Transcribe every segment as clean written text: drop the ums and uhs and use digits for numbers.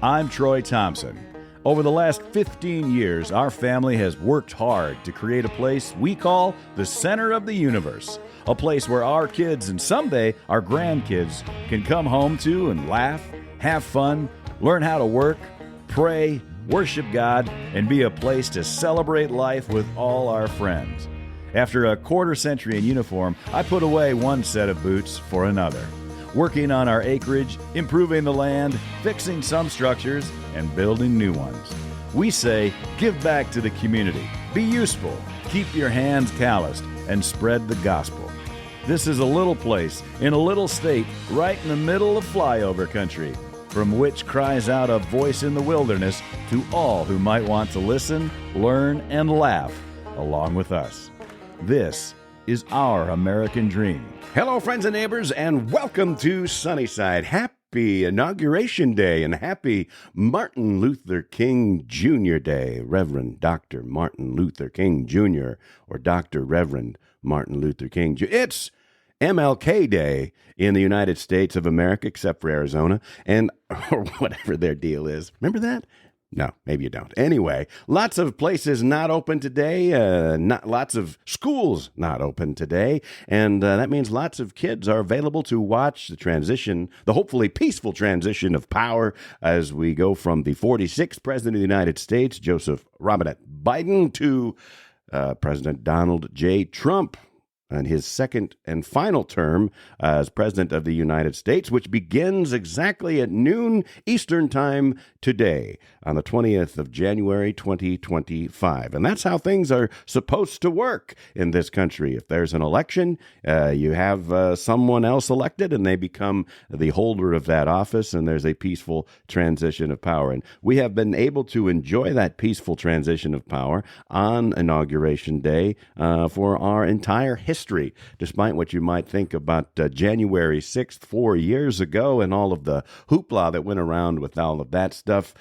I'm Troy Thompson. Over the last 15 years, our family has worked hard to create a place we call the center of the universe. A place where our kids and someday our grandkids can come home to and laugh, have fun, learn how to work, pray, worship God, and be a place to celebrate life with all our friends. After a quarter century in uniform, I put away one set of boots for another, working on our acreage, improving the land, fixing some structures, and building new ones. We say, give back to the community, be useful, keep your hands calloused, and spread the gospel. This is a little place in a little state right in the middle of flyover country, from which cries out a voice in the wilderness to all who might want to listen, learn, and laugh along with us. This is our American dream. Hello, friends and neighbors, and welcome to Sunnyside. Happy Inauguration Day and happy Martin Luther King Jr. Day. Reverend Dr. Martin Luther King Jr. or Dr. Reverend Martin Luther King Jr. It's MLK Day in the United States of America, except for Arizona, and or whatever their deal is. Remember that? No, maybe you don't. Anyway, lots of places not open today, lots of schools not open today, and that means lots of kids are available to watch the transition, the hopefully peaceful transition of power as we go from the 46th President of the United States, Joseph Robinette Biden, to President Donald J. Trump, and his second and final term as President of the United States, which begins exactly at noon Eastern Time today on the 20th of January, 2025. And that's how things are supposed to work in this country. If there's an election, you have someone else elected, and they become the holder of that office, and there's a peaceful transition of power. And we have been able to enjoy that peaceful transition of power on Inauguration Day for our entire history, despite what you might think about January 6th, 4 years ago, and all of the hoopla that went around with all of that stuff.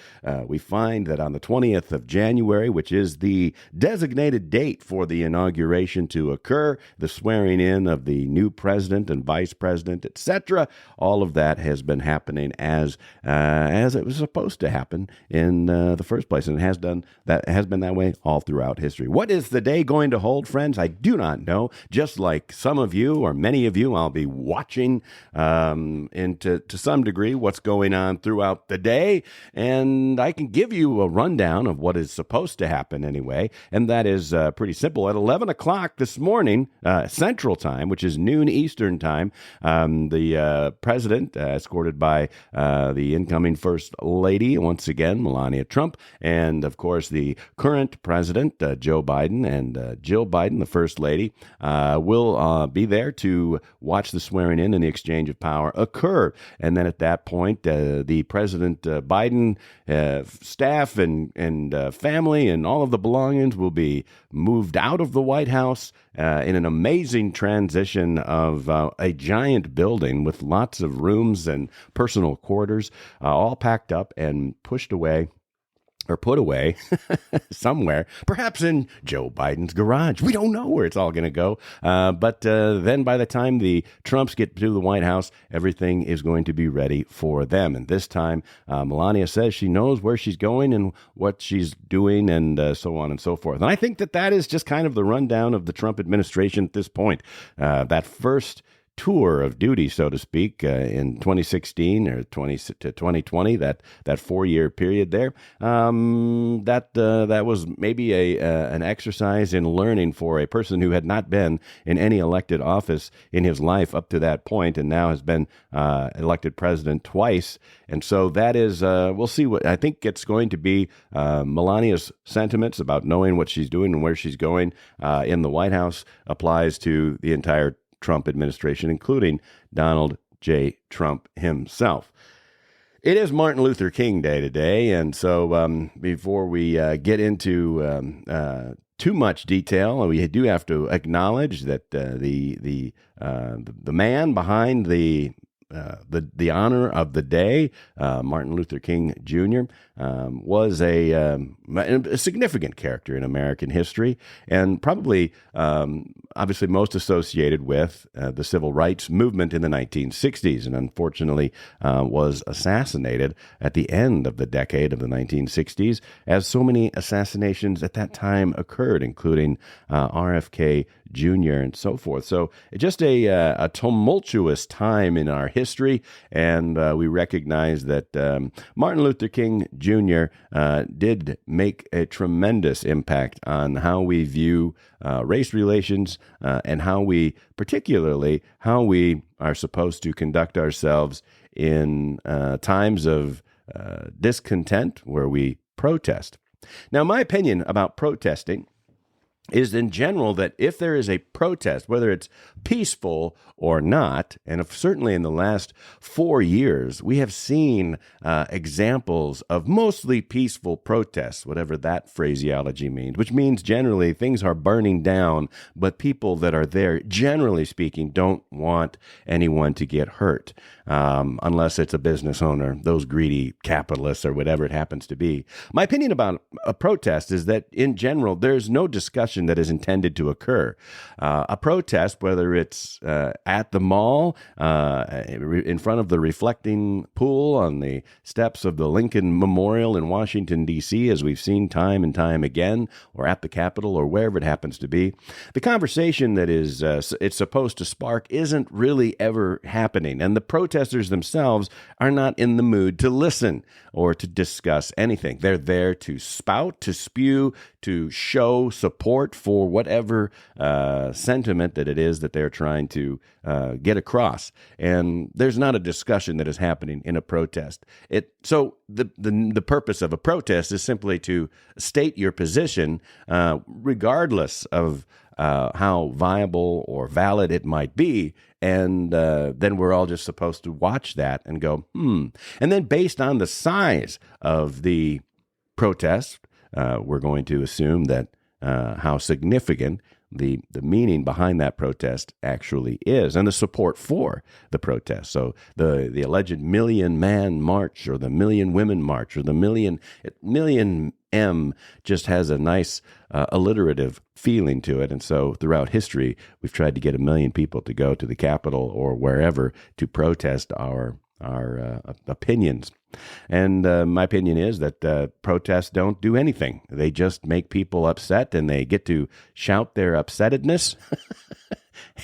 We find that on the 20th of January, which is the designated date for the inauguration to occur, the swearing in of the new president and vice president, etc., all of that has been happening as it was supposed to happen in the first place, and it has been that way all throughout history. What is the day going to hold, friends? I do not know. Just like some of you or many of you, I'll be watching to some degree what's going on throughout the day, and I can give you a rundown of what is supposed to happen anyway, and that is pretty simple. At 11 o'clock this morning, Central Time, which is noon Eastern Time, the president, escorted by the incoming First Lady, once again, Melania Trump, and of course the current president, Joe Biden, and Jill Biden, the First Lady, will be there to watch the swearing in and the exchange of power occur. And then at that point, the President Biden staff and family and all of the belongings will be moved out of the White House in an amazing transition of a giant building with lots of rooms and personal quarters, all packed up and pushed away, or put away somewhere, perhaps in Joe Biden's garage. We don't know where it's all going to go. But then by the time the Trumps get to the White House, everything is going to be ready for them. And this time, Melania says she knows where she's going and what she's doing, and so on and so forth. And I think that is just kind of the rundown of the Trump administration at this point. That first tour of duty, so to speak, in 2016 or 2020, that 4-year period there, that was maybe an exercise in learning for a person who had not been in any elected office in his life up to that point, and now has been elected president twice. And so that is, we'll see what I think it's going to be. Melania's sentiments about knowing what she's doing and where she's going in the White House applies to the entire Trump administration, including Donald J. Trump himself. It is Martin Luther King Day today, and so before we get into too much detail, we do have to acknowledge that the man behind the the honor of the day, Martin Luther King Jr., was a significant character in American history, and probably obviously most associated with the civil rights movement in the 1960s, and unfortunately was assassinated at the end of the decade of the 1960s, as so many assassinations at that time occurred, including RFK Jr. and so forth. So just a tumultuous time in our history, and we recognize that Martin Luther King Jr. Did make a tremendous impact on how we view race relations and particularly how we are supposed to conduct ourselves in times of discontent where we protest. Now, my opinion about protesting is in general that if there is a protest, whether it's peaceful or not, and certainly in the last 4 years, we have seen examples of mostly peaceful protests, whatever that phraseology means, which means generally things are burning down, but people that are there, generally speaking, don't want anyone to get hurt, unless it's a business owner, those greedy capitalists or whatever it happens to be. My opinion about a protest is that in general, there's no discussion that is intended to occur. A protest, whether it's at the mall, in front of the reflecting pool on the steps of the Lincoln Memorial in Washington, D.C., as we've seen time and time again, or at the Capitol, or wherever it happens to be, the conversation that it's supposed to spark isn't really ever happening, and the protesters themselves are not in the mood to listen or to discuss anything. They're there to spout, to spew, to show support for whatever sentiment that it is that they're trying to get across. And there's not a discussion that is happening in a protest. So the purpose of a protest is simply to state your position, regardless of how viable or valid it might be. And then we're all just supposed to watch that and go, And then based on the size of the protest, we're going to assume that how significant the meaning behind that protest actually is, and the support for the protest. So the alleged Million Man March, or the Million Women March, or the Million M just has a nice alliterative feeling to it. And so throughout history, we've tried to get 1 million people to go to the Capitol or wherever to protest our opinions. And my opinion is that protests don't do anything. They just make people upset, and they get to shout their upsettedness,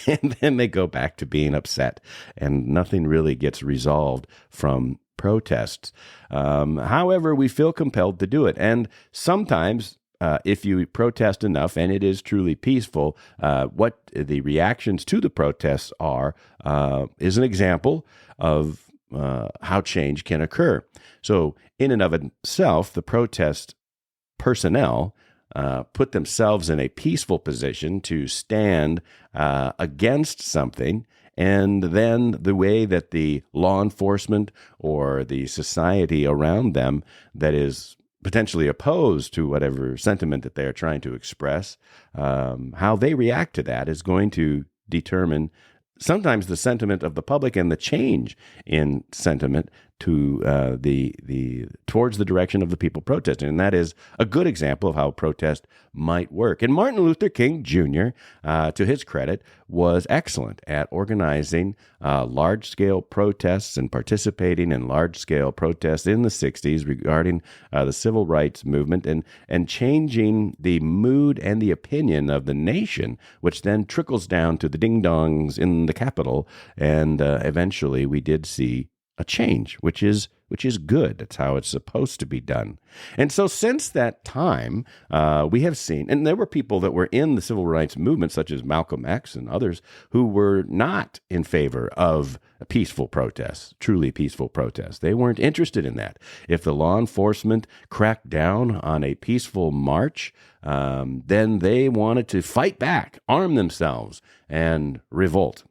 and then they go back to being upset, and nothing really gets resolved from protests. However, we feel compelled to do it. And sometimes if you protest enough and it is truly peaceful, what the reactions to the protests are is an example of how change can occur. So in and of itself, the protest personnel put themselves in a peaceful position to stand against something, and then the way that the law enforcement or the society around them that is potentially opposed to whatever sentiment that they're trying to express, how they react to that is going to determine sometimes the sentiment of the public and the change in sentiment to towards the direction of the people protesting. And that is a good example of how protest might work. And Martin Luther King Jr., to his credit, was excellent at organizing large-scale protests and participating in large-scale protests in the 60s regarding the civil rights movement, and changing the mood and the opinion of the nation, which then trickles down to the ding-dongs in the Capitol. And eventually we did see a change, which is good. That's how it's supposed to be done. And so since that time, we have seen, and there were people that were in the civil rights movement, such as Malcolm X and others, who were not in favor of peaceful protests, truly peaceful protests. They weren't interested in that. If the law enforcement cracked down on a peaceful march, then they wanted to fight back, arm themselves, and revolt.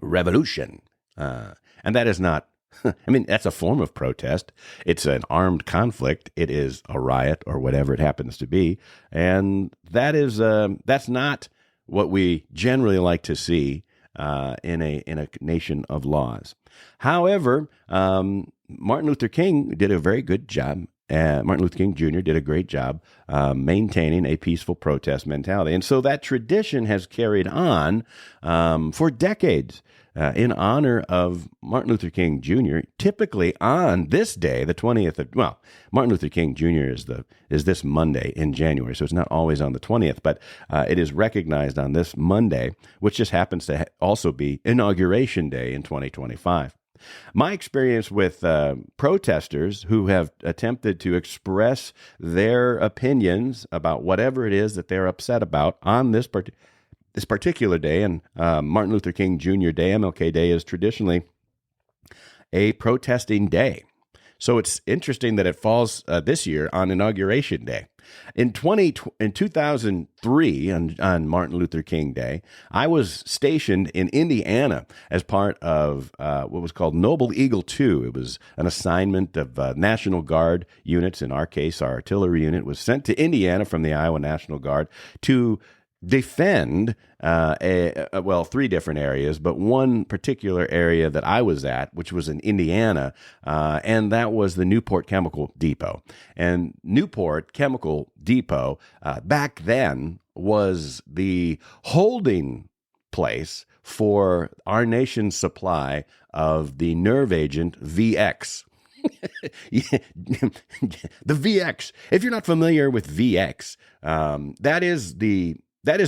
Revolution. And that is not, that's a form of protest. It's an armed conflict. It is a riot or whatever it happens to be. And that is, that's not what we generally like to see in a nation of laws. However, Martin Luther King did a very good job. Martin Luther King Jr. did a great job maintaining a peaceful protest mentality. And so that tradition has carried on for decades in honor of Martin Luther King Jr. Typically on this day, the 20th of, well, Martin Luther King Jr. is this Monday in January, so it's not always on the 20th, but it is recognized on this Monday, which just happens to also be Inauguration Day in 2025. My experience with protesters who have attempted to express their opinions about whatever it is that they're upset about on this particular day, and Martin Luther King Jr. Day, MLK Day, is traditionally a protesting day. So it's interesting that it falls this year on Inauguration Day. In 2003, on Martin Luther King Day, I was stationed in Indiana as part of what was called Noble Eagle 2. It was an assignment of National Guard units. In our case, our artillery unit was sent to Indiana from the Iowa National Guard to defend three different areas, but one particular area that I was at, which was in Indiana, and that was the Newport Chemical Depot. And Newport Chemical Depot back then was the holding place for our nation's supply of the nerve agent VX. The VX. If you're not familiar with VX, that is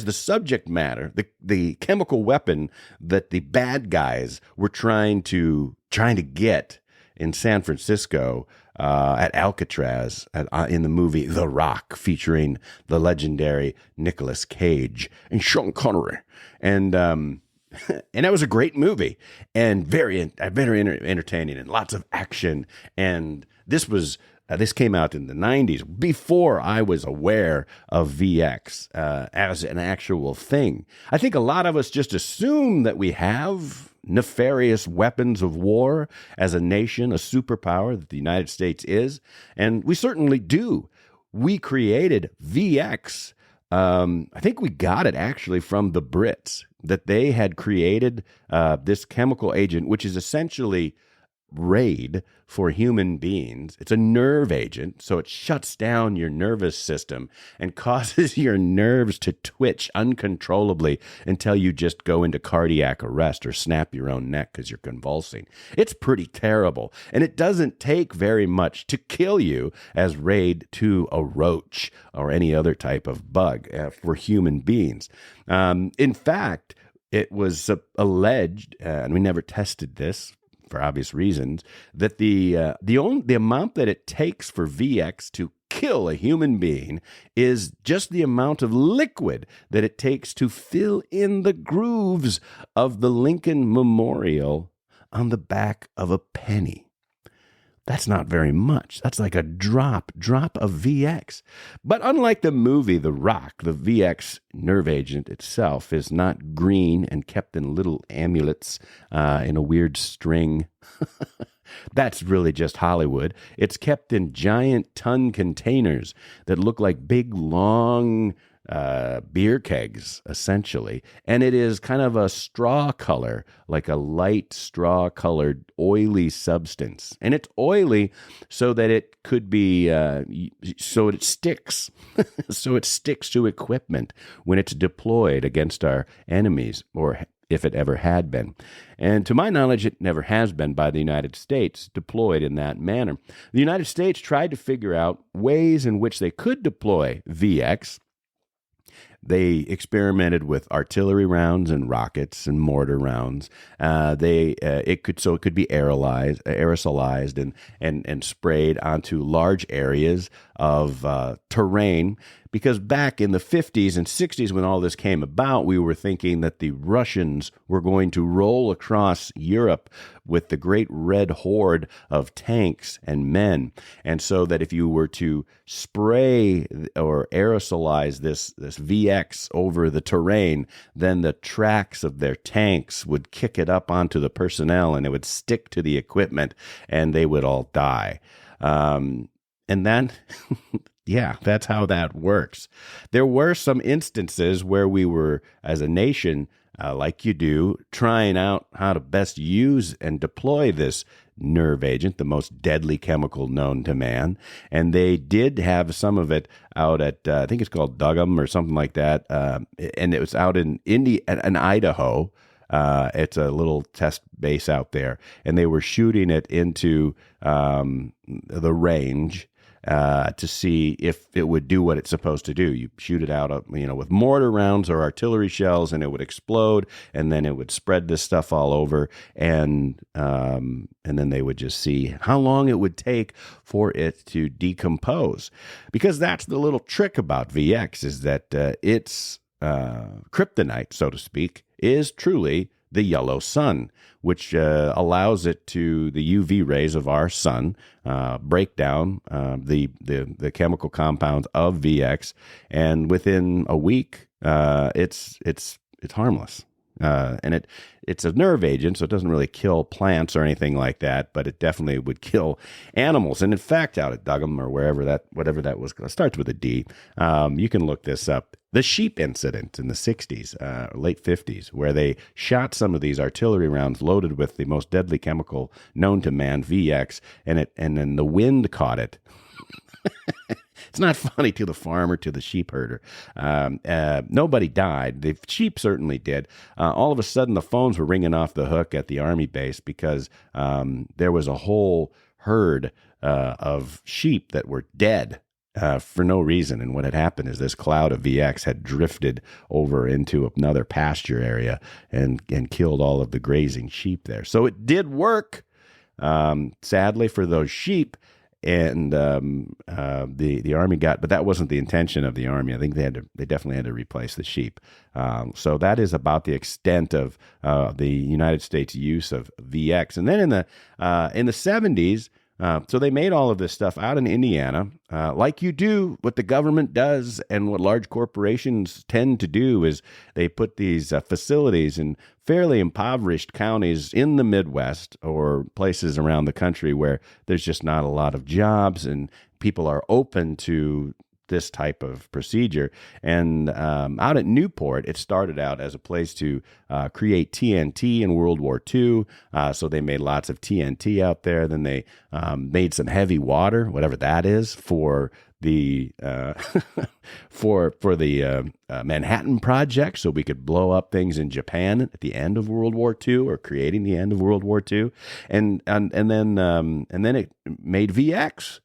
the subject matter, the chemical weapon that the bad guys were trying to get in San Francisco at Alcatraz in the movie The Rock, featuring the legendary Nicolas Cage and Sean Connery, and that was a great movie and very entertaining and lots of action. And this came out in the 90s, before I was aware of VX as an actual thing. I think a lot of us just assume that we have nefarious weapons of war as a nation, a superpower that the United States is, and we certainly do. We created VX. I think we got it actually from the Brits, that they had created this chemical agent, which is essentially Raid for human beings. It's a nerve agent, so it shuts down your nervous system and causes your nerves to twitch uncontrollably until you just go into cardiac arrest or snap your own neck because you're convulsing. It's pretty terrible, and it doesn't take very much to kill you as Raid to a roach or any other type of bug for human beings. In fact, it was alleged, and we never tested this for obvious reasons, that the amount that it takes for VX to kill a human being is just the amount of liquid that it takes to fill in the grooves of the Lincoln Memorial on the back of a penny. That's not very much. That's like a drop of VX. But unlike the movie The Rock, the VX nerve agent itself is not green and kept in little amulets in a weird string. That's really just Hollywood. It's kept in giant ton containers that look like big, long beer kegs, essentially. And it is kind of a straw color, like a light straw-colored, oily substance. And it's oily so that it could be, so it sticks. So it sticks to equipment when it's deployed against our enemies, or if it ever had been. And to my knowledge, it never has been by the United States deployed in that manner. The United States tried to figure out ways in which they could deploy VX. They experimented with artillery rounds and rockets and mortar rounds. It could be aerosolized and sprayed onto large areas of terrain. Because back in the 50s and 60s, when all this came about, we were thinking that the Russians were going to roll across Europe with the great red horde of tanks and men. And so that if you were to spray or aerosolize this VX over the terrain, then the tracks of their tanks would kick it up onto the personnel, and it would stick to the equipment, and they would all die. And then... Yeah, that's how that works. There were some instances where we were, as a nation, like you do, trying out how to best use and deploy this nerve agent, the most deadly chemical known to man. And they did have some of it out at, I think it's called Duggham or something like that. And it was out in Idaho. It's a little test base out there. And they were shooting it into the range to see if it would do what it's supposed to do. You shoot it out, with mortar rounds or artillery shells, and it would explode, and then it would spread this stuff all over, and then they would just see how long it would take for it to decompose. Because that's the little trick about VX, is that its kryptonite, so to speak, is truly the yellow sun, which allows it to the UV rays of our sun break down the chemical compounds of VX, and within a week, it's harmless. And it's a nerve agent, so it doesn't really kill plants or anything like that, but it definitely would kill animals. And in fact, out at Duggham or whatever that was, it starts with a D. You can look this up. The sheep incident in the 60s, late 50s, where they shot some of these artillery rounds loaded with the most deadly chemical known to man, VX, and then the wind caught it. It's not funny to the farmer, to the sheep herder. Nobody died. The sheep certainly did. All of a sudden, the phones were ringing off the hook at the Army base because there was a whole herd of sheep that were dead for no reason. And what had happened is this cloud of VX had drifted over into another pasture area and killed all of the grazing sheep there. So it did work, sadly, for those sheep. And the Army but that wasn't the intention of the Army. I think they definitely had to replace the sheep. So that is about the extent of the United States use of VX. And then in the 70s, so they made all of this stuff out in Indiana, like you do, what the government does and what large corporations tend to do is they put these facilities in fairly impoverished counties in the Midwest or places around the country where there's just not a lot of jobs and people are open to this type of procedure. And out at Newport, it started out as a place to create TNT in World War II. So they made lots of TNT out there. Then they made some heavy water, whatever that is, for the Manhattan Project, so we could blow up things in Japan at the end of World War II, or creating the end of World War II, and then it made VX.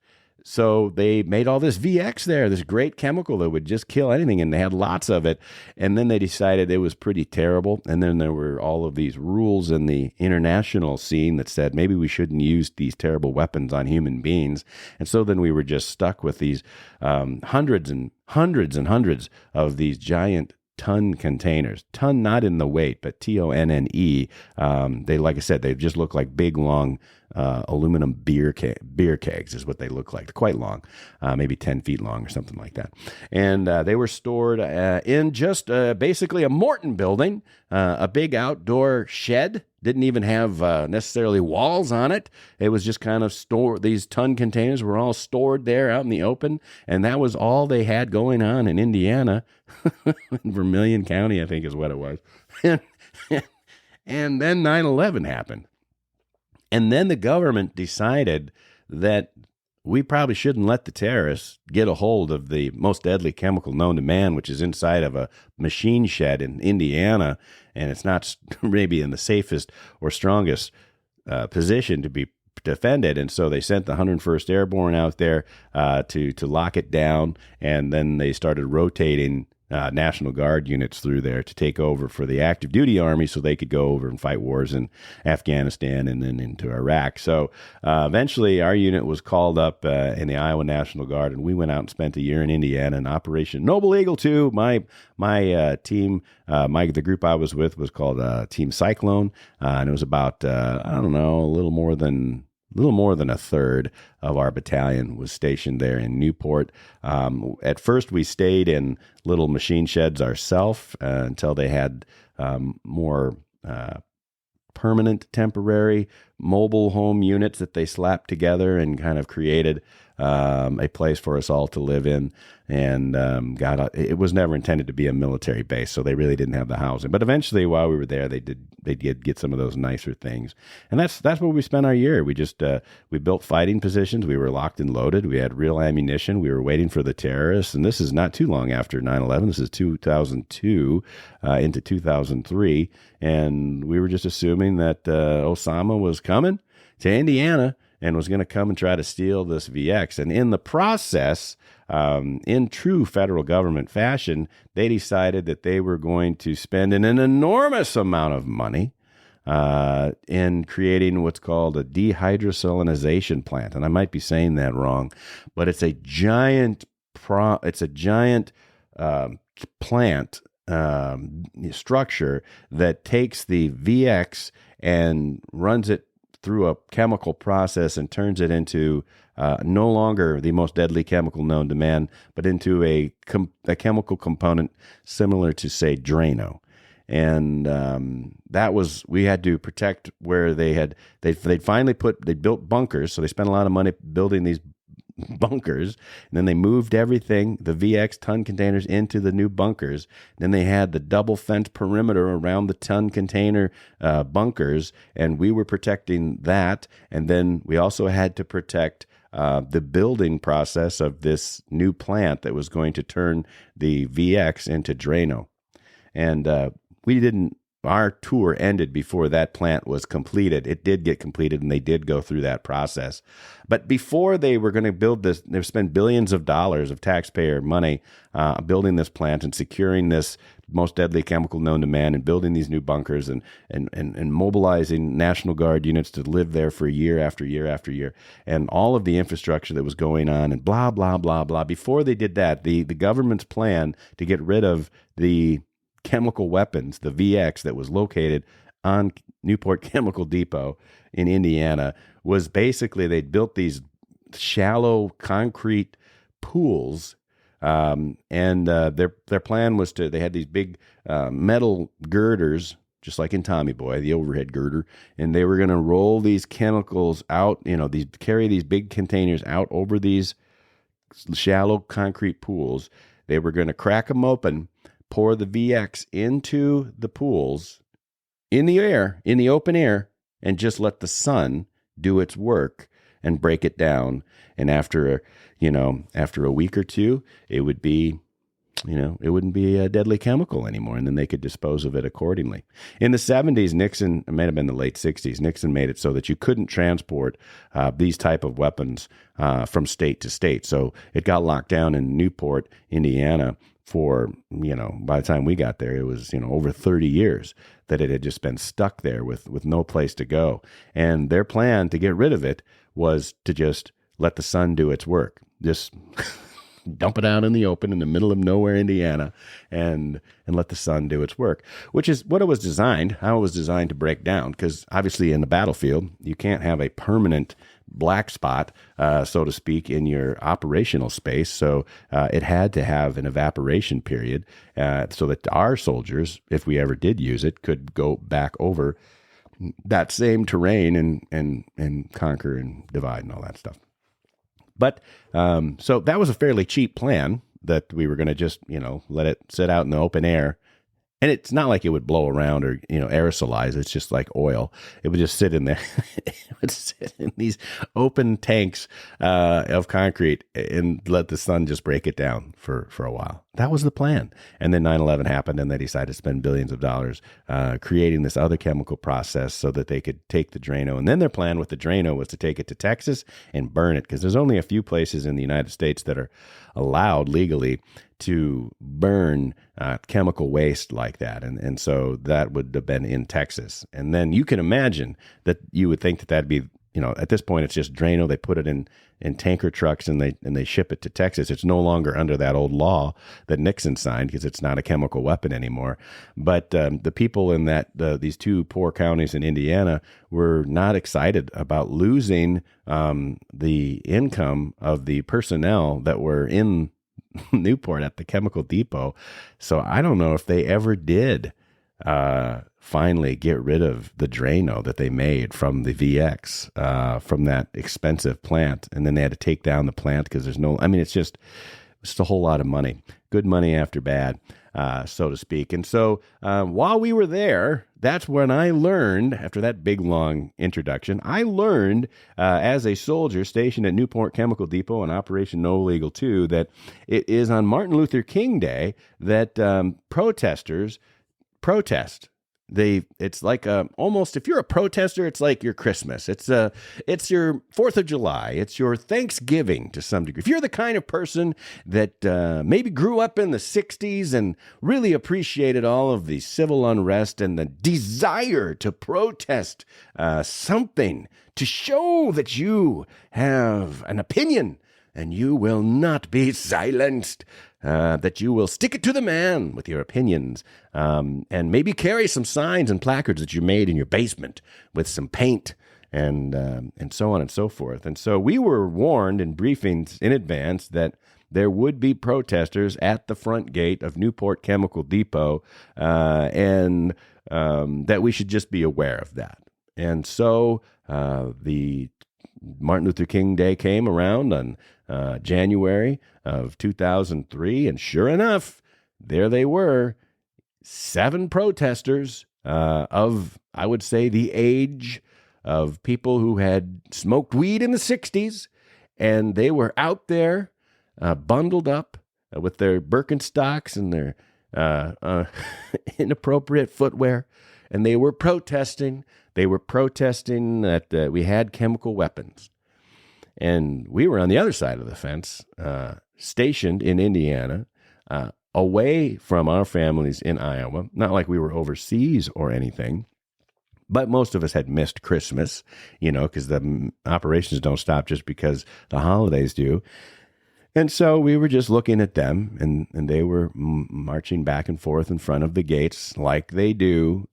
So they made all this VX there, this great chemical that would just kill anything, and they had lots of it. And then they decided it was pretty terrible. And then there were all of these rules in the international scene that said maybe we shouldn't use these terrible weapons on human beings. And so then we were just stuck with these hundreds and hundreds and hundreds of these giant ton containers. Ton, not in the weight, but TONNE. They, like I said, they just look like big, long aluminum beer kegs is what they look like. They're quite long, maybe 10 feet long or something like that. And they were stored in just basically a Morton building, a big outdoor shed. Didn't even have necessarily walls on it. It was just kind of stored. These ton containers were all stored there out in the open, and that was all they had going on in Indiana. Vermilion County, I think is what it was. And then 9/11 happened. And then the government decided that we probably shouldn't let the terrorists get a hold of the most deadly chemical known to man, which is inside of a machine shed in Indiana, and it's not maybe in the safest or strongest position to be defended. And so they sent the 101st Airborne out there to lock it down, and then they started rotating National Guard units through there to take over for the active duty army so they could go over and fight wars in Afghanistan and then into Iraq. So eventually our unit was called up in the Iowa National Guard, and we went out and spent a year in Indiana in Operation Noble Eagle 2. My team, the group I was with was called Team Cyclone, and it was about, a little more than a third of our battalion was stationed there in Newport. At first, we stayed in little machine sheds ourselves until they had more permanent, temporary mobile home units that they slapped together and kind of created a place for us all to live in. And it was never intended to be a military base, so they really didn't have the housing. But eventually, while we were there, they did get some of those nicer things. And that's where we spent our year. We just we built fighting positions. We were locked and loaded. We had real ammunition. We were waiting for the terrorists. And this is not too long after 9/11. This is 2002 into 2003. And we were just assuming that Osama was coming to Indiana and was going to come and try to steal this VX. And in the process, in true federal government fashion, they decided that they were going to spend an enormous amount of money in creating what's called a dehydrosalinization plant. And I might be saying that wrong, but it's a giant plant structure that takes the VX and runs it through a chemical process and turns it into no longer the most deadly chemical known to man, but into a chemical component similar to, say, Drano. And we had to protect where they'd built bunkers, so they spent a lot of money building these bunkers, and then they moved everything, the VX ton containers, into the new bunkers. Then they had the double fence perimeter around the ton container bunkers, and we were protecting that. And then we also had to protect the building process of this new plant that was going to turn the VX into Drano. And our tour ended before that plant was completed. It did get completed, and they did go through that process. But before they were going to build this, they've spent billions of dollars of taxpayer money building this plant and securing this most deadly chemical known to man, and building these new bunkers and mobilizing National Guard units to live there for year after year after year, and all of the infrastructure that was going on, and blah, blah, blah, blah. Before they did that, the government's plan to get rid of the chemical weapons, the VX that was located on Newport Chemical Depot in Indiana, was basically they'd built these shallow concrete pools, and their plan was they had these big metal girders, just like in Tommy Boy, the overhead girder, and they were going to roll these chemicals out, carry these big containers out over these shallow concrete pools. They were going to crack them open, pour the VX into the pools in the open air, and just let the sun do its work and break it down. And after a week or two, it would be, it wouldn't be a deadly chemical anymore, and then they could dispose of it accordingly. In the 70s, Nixon, it may have been the late 60s, Nixon made it so that you couldn't transport these type of weapons from state to state. So it got locked down in Newport, Indiana, for, by the time we got there, it was, over 30 years that it had just been stuck there with no place to go. And their plan to get rid of it was to just let the sun do its work. Just dump it out in the open in the middle of nowhere, Indiana, and let the sun do its work, which is how it was designed to break down. Because obviously in the battlefield, you can't have a permanent black spot, so to speak, in your operational space. So it had to have an evaporation period so that our soldiers, if we ever did use it, could go back over that same terrain and conquer and divide and all that stuff. But so that was a fairly cheap plan, that we were going to just, let it sit out in the open air. And it's not like it would blow around or, aerosolize. It's just like oil. It would just sit in there. It would sit in these open tanks of concrete and let the sun just break it down for a while. That was the plan. And then 9/11 happened, and they decided to spend billions of dollars creating this other chemical process so that they could take the Drano. And then their plan with the Drano was to take it to Texas and burn it, because there's only a few places in the United States that are allowed legally to burn chemical waste like that. And so that would have been in Texas. And then you can imagine that you would think that that'd be, at this point, it's just Drano. They put it in tanker trucks and they ship it to Texas. It's no longer under that old law that Nixon signed, because it's not a chemical weapon anymore. But the people in these two poor counties in Indiana were not excited about losing the income of the personnel that were in Newport at the chemical depot. So I don't know if they ever did finally get rid of the Drano that they made from the VX, from that expensive plant. And then they had to take down the plant because it's just a whole lot of money. Good money after bad, so to speak. And so while we were there, that's when I learned, after that big, long introduction, I learned as a soldier stationed at Newport Chemical Depot in Operation No Legal 2 that it is on Martin Luther King Day that protesters protest. It's like almost, if you're a protester, it's like your Christmas. It's your 4th of July. It's your Thanksgiving to some degree. If you're the kind of person that maybe grew up in the 60s and really appreciated all of the civil unrest and the desire to protest something to show that you have an opinion and you will not be silenced, that you will stick it to the man with your opinions, and maybe carry some signs and placards that you made in your basement with some paint and so on and so forth. And so we were warned in briefings in advance that there would be protesters at the front gate of Newport Chemical Depot, and that we should just be aware of that. And so the Martin Luther King Day came around on January of 2003, and sure enough, there they were, 7 protesters of, I would say, the age of people who had smoked weed in the 60s, and they were out there bundled up with their Birkenstocks and their inappropriate footwear, and they were protesting. They were protesting that we had chemical weapons. And we were on the other side of the fence, stationed in Indiana, away from our families in Iowa. Not like we were overseas or anything, but most of us had missed Christmas, because the operations don't stop just because the holidays do. And so we were just looking at them, and they were marching back and forth in front of the gates like they do,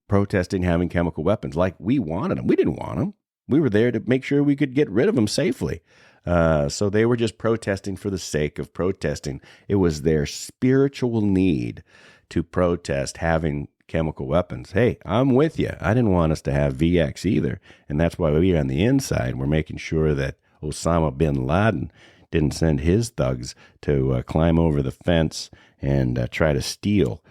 protesting having chemical weapons, like we wanted them. We didn't want them. We were there to make sure we could get rid of them safely. So they were just protesting for the sake of protesting. It was their spiritual need to protest having chemical weapons. Hey, I'm with you. I didn't want us to have VX either. And that's why we on the inside, we're making sure that Osama bin Laden didn't send his thugs to climb over the fence and try to steal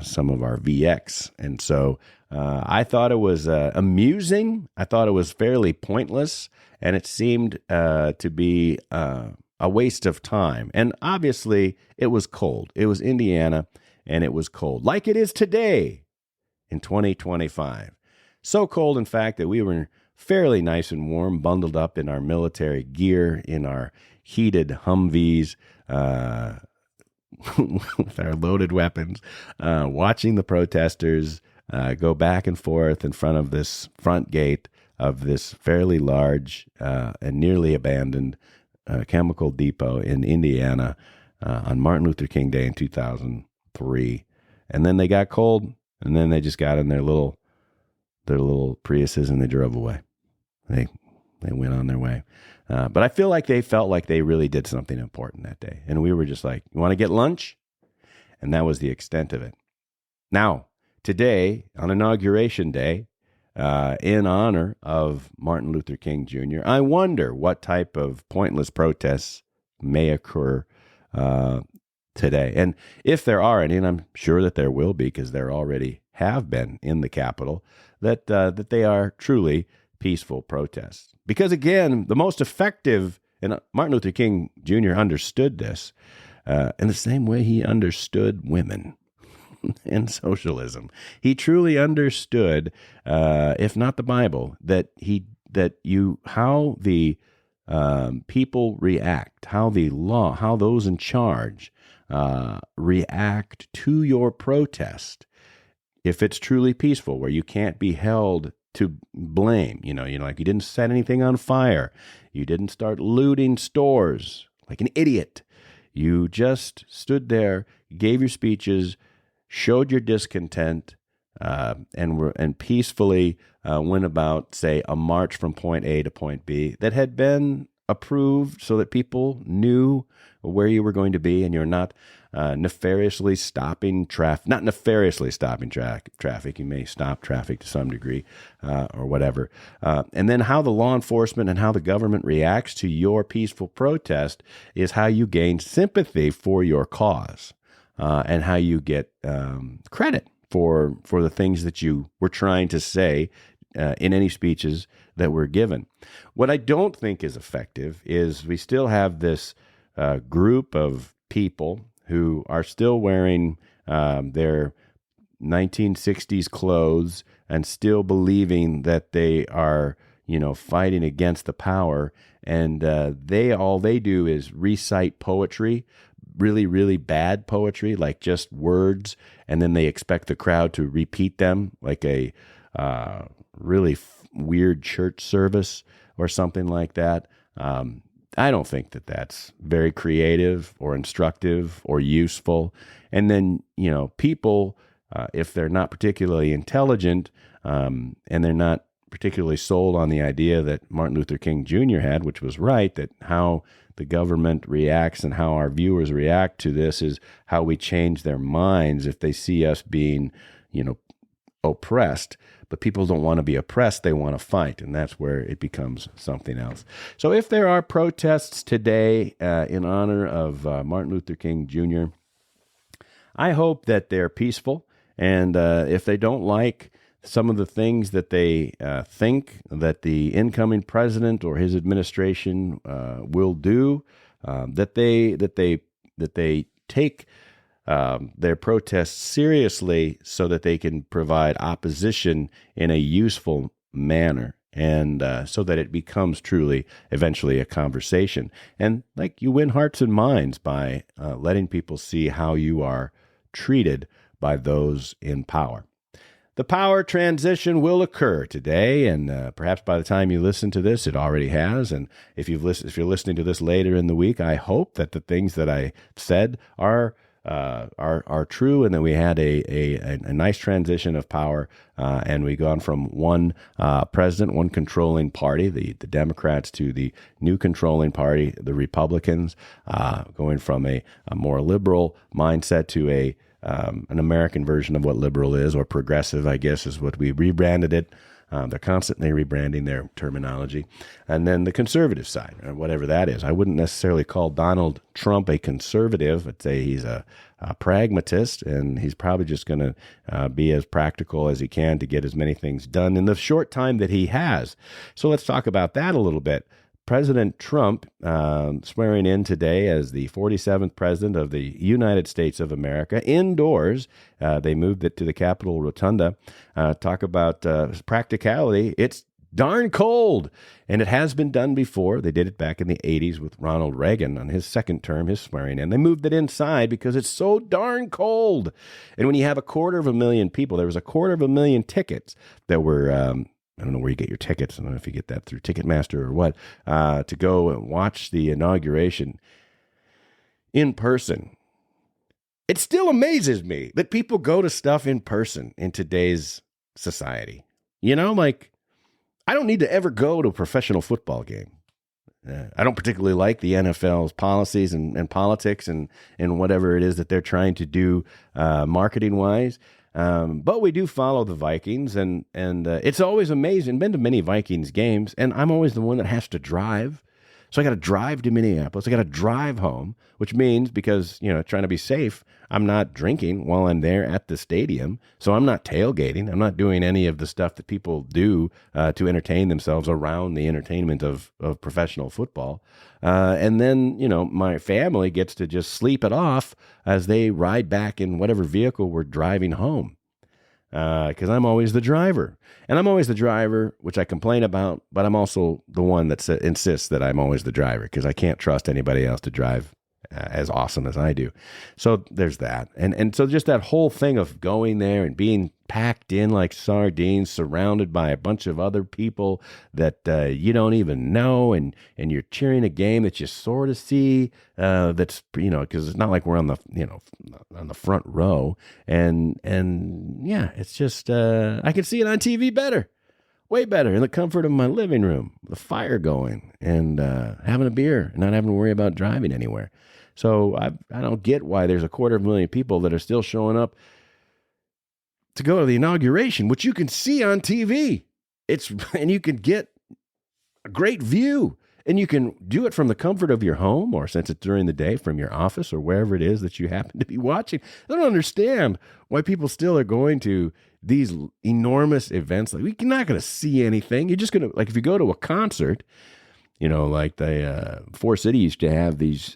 some of our VX. And so I thought it was amusing. I thought it was fairly pointless, and it seemed to be a waste of time. And obviously, it was cold. It was Indiana, and it was cold, like it is today in 2025. So cold, in fact, that we were fairly nice and warm, bundled up in our military gear, in our heated Humvees, with our loaded weapons, watching the protesters go back and forth in front of this front gate of this fairly large and nearly abandoned chemical depot in Indiana on Martin Luther King Day in 2003. And then they got cold, and then they just got in their little Priuses and they drove away. They went on their way. But I feel like they felt like they really did something important that day. And we were just like, you want to get lunch? And that was the extent of it. Now, today, on Inauguration Day, in honor of Martin Luther King Jr., I wonder what type of pointless protests may occur today. And if there are any, and I'm sure that there will be because there already have been in the Capitol, that they are truly peaceful protests. Because again, the most effective, and Martin Luther King Jr. understood this in the same way he understood women and socialism. He truly understood, if not the Bible, how the people react, how those in charge react to your protest. If it's truly peaceful, where you can't be held to blame, like you didn't set anything on fire, you didn't start looting stores like an idiot. You just stood there, gave your speeches, showed your discontent, and peacefully went about, say, a march from point A to point B that had been approved so that people knew where you were going to be, and you're not nefariously stopping traffic, not nefariously stopping traffic. You may stop traffic to some degree or whatever. And then how the law enforcement and how the government reacts to your peaceful protest is how you gain sympathy for your cause and how you get credit for the things that you were trying to say in any speeches that were given. What I don't think is effective is we still have this group of people who are still wearing their 1960s clothes and still believing that they are, fighting against the power. And all they do is recite poetry, really, really bad poetry, like just words, and then they expect the crowd to repeat them like a really weird church service or something like that. I don't think that that's very creative or instructive or useful. And then, people, if they're not particularly intelligent and they're not particularly sold on the idea that Martin Luther King Jr. had, which was right, that how the government reacts and how our viewers react to this is how we change their minds if they see us being, oppressed. But people don't want to be oppressed, they want to fight, and that's where it becomes something else. So if there are protests today in honor of Martin Luther King Jr., I hope that they're peaceful, and if they don't like some of the things that they think that the incoming president or his administration will do, that they take their protests seriously so that they can provide opposition in a useful manner and so that it becomes truly eventually a conversation. And like you win hearts and minds by letting people see how you are treated by those in power. The power transition will occur today, and perhaps by the time you listen to this, it already has. And if you're listening to this later in the week, I hope that the things that I said are true, and that we had a nice transition of power, and we've gone from one president, one controlling party, the Democrats, to the new controlling party, the Republicans, going from a more liberal mindset to an American version of what liberal is, or progressive, I guess, is what we rebranded it. They're constantly rebranding their terminology. And then the conservative side, or whatever that is. I wouldn't necessarily call Donald Trump a conservative. I'd say he's a pragmatist, and he's probably just going to be as practical as he can to get as many things done in the short time that he has. So let's talk about that a little bit. President Trump swearing in today as the 47th president of the United States of America indoors. They moved it to the Capitol Rotunda. Talk about practicality. It's darn cold, and it has been done before. They did it back in the 80s with Ronald Reagan on his second term, his swearing in. They moved it inside because it's so darn cold. And when you have 250,000 people, there was 250,000 tickets that were I don't know where you get your tickets. I don't know if you get that through Ticketmaster or what, to go and watch the inauguration in person. It still amazes me that people go to stuff in person in today's society. I don't need to ever go to a professional football game. I don't particularly like the NFL's policies and politics and whatever it is that they're trying to do marketing-wise. But we do follow the Vikings, and it's always amazing. Been to many Vikings games, and I'm always the one that has to drive. So I got to drive to Minneapolis. I got to drive home, which means because, trying to be safe, I'm not drinking while I'm there at the stadium. So I'm not tailgating. I'm not doing any of the stuff that people do to entertain themselves around the entertainment of professional football. And then, my family gets to just sleep it off as they ride back in whatever vehicle we're driving home. Because I'm always the driver. And I'm always the driver, which I complain about, but I'm also the one that insists that I'm always the driver because I can't trust anybody else to drive as awesome as I do. So there's that. And so just that whole thing of going there and being packed in like sardines, surrounded by a bunch of other people that you don't even know, and you're cheering a game that you sort of see, that's, because it's not like we're on the front row. And yeah, it's just, I can see it on TV better. way better in the comfort of my living room, the fire going, and having a beer, and not having to worry about driving anywhere. So I don't get why there's 250,000 people that are still showing up to go to the inauguration, which you can see on TV. And you can get a great view, and you can do it from the comfort of your home, or since it's during the day, from your office or wherever it is that you happen to be watching. I don't understand why people still are going to these enormous events. Like, we're not going to see anything. You're just going to, like, if you go to a concert, like the Four City used to have these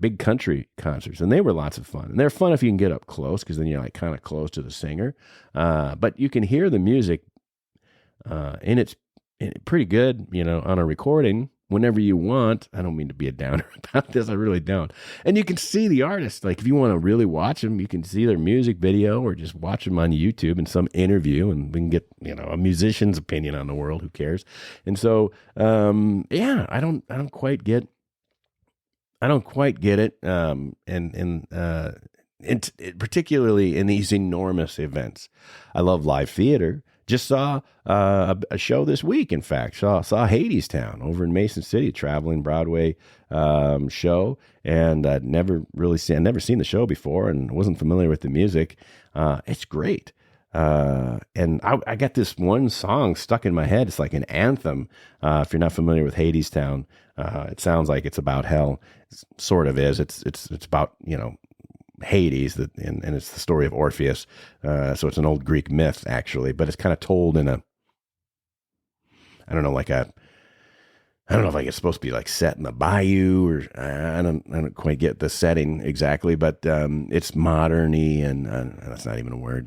big country concerts, and they were lots of fun. And they're fun if you can get up close, because then you're like kind of close to the singer. But you can hear the music, and it's pretty good, on a recording whenever you want. I don't mean to be a downer about this. I really don't. And you can see the artists. Like, if you want to really watch them, you can see their music video, or just watch them on YouTube in some interview, and we can get, a musician's opinion on the world. Who cares? And so, I don't quite get it. And particularly in these enormous events. I love live theater. Just saw a show this week, in fact. Saw Hadestown over in Mason City, a traveling Broadway show, and I'd never seen the show before, and wasn't familiar with the music. It's great. And I got this one song stuck in my head. It's like an anthem. If you're not familiar with Hadestown, it sounds like it's about hell. It sort of is. It's about, Hades, and it's the story of Orpheus. So it's an old Greek myth, actually, but it's kind of told in I don't know if it's supposed to be like set in the bayou, or I don't quite get the setting exactly, but it's modern-y, and that's not even a word,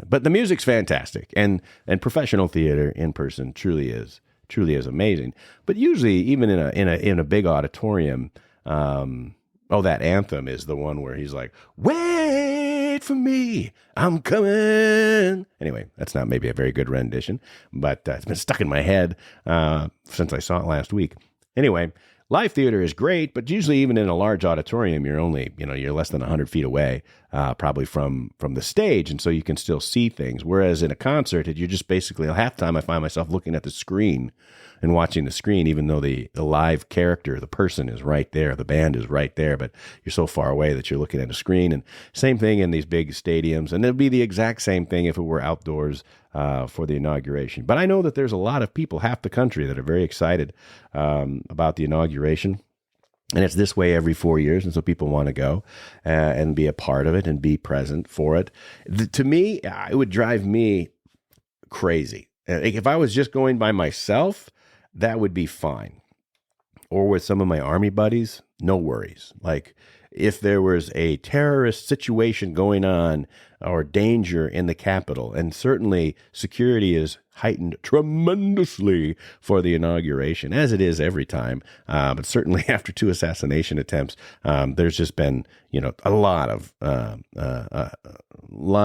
but the music's fantastic, and professional theater in person truly is amazing. But usually, even in a big auditorium, that anthem is the one where he's like, "Wait for me, I'm coming." Anyway, that's not maybe a very good rendition, but it's been stuck in my head since I saw it last week. Anyway, live theater is great, but usually even in a large auditorium, you're only, you're less than 100 feet away, probably from the stage, and so you can still see things. Whereas in a concert, you're just basically, half the time I find myself looking at the screen and watching the screen, even though the live character, the person, is right there, the band is right there, but you're so far away that you're looking at a screen. And same thing in these big stadiums, and it'd be the exact same thing if it were outdoors for the inauguration. But I know that there's a lot of people, half the country, that are very excited about the inauguration. And it's this way every 4 years, and so people want to go and be a part of it and be present for it. To me, it would drive me crazy. If I was just going by myself, that would be fine. Or with some of my Army buddies, no worries. Like, if there was a terrorist situation going on or danger in the Capitol, and certainly security is heightened tremendously for the inauguration, as it is every time. But certainly after 2 assassination attempts, there's just been, a lot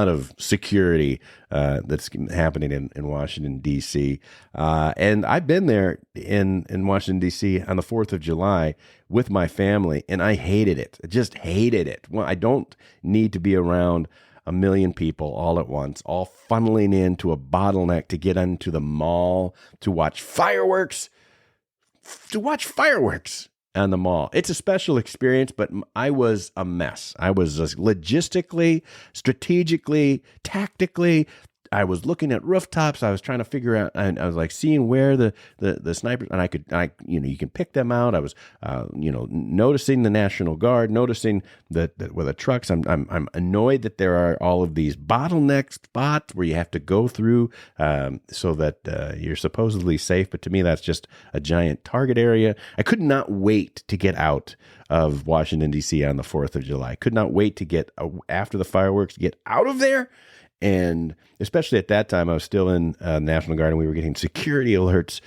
of security that's happening in Washington, D.C. And I've been there in Washington, D.C. on the 4th of July with my family, and I hated it. I just hated it. Well, I don't need to be around 1 million people all at once, all funneling into a bottleneck to get into the mall to watch fireworks. On the mall. It's a special experience, but I was a mess. I was logistically, strategically, tactically. I was looking at rooftops. I was trying to figure out, and I was like seeing where the snipers, and you can pick them out. I was, noticing the National Guard, noticing that where the trucks. I'm annoyed that there are all of these bottleneck spots where you have to go through so that you're supposedly safe. But to me, that's just a giant target area. I could not wait to get out of Washington, D.C. on the 4th of July. I could not wait to get after the fireworks, to get out of there. And especially at that time, I was still in National Guard, and we were getting security alerts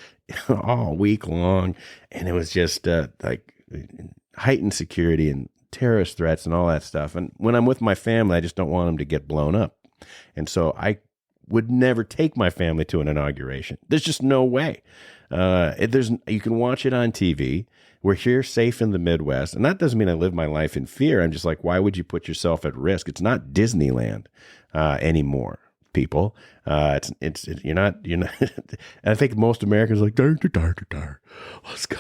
all week long. And it was just like heightened security and terrorist threats and all that stuff. And when I'm with my family, I just don't want them to get blown up. And so I would never take my family to an inauguration. There's just no way. You can watch it on TV. We're here safe in the Midwest. And that doesn't mean I live my life in fear. I'm just like, why would you put yourself at risk? It's not Disneyland anymore. people. You're not. And I think most Americans are like, dar, dar, dar, dar, dar. Let's go.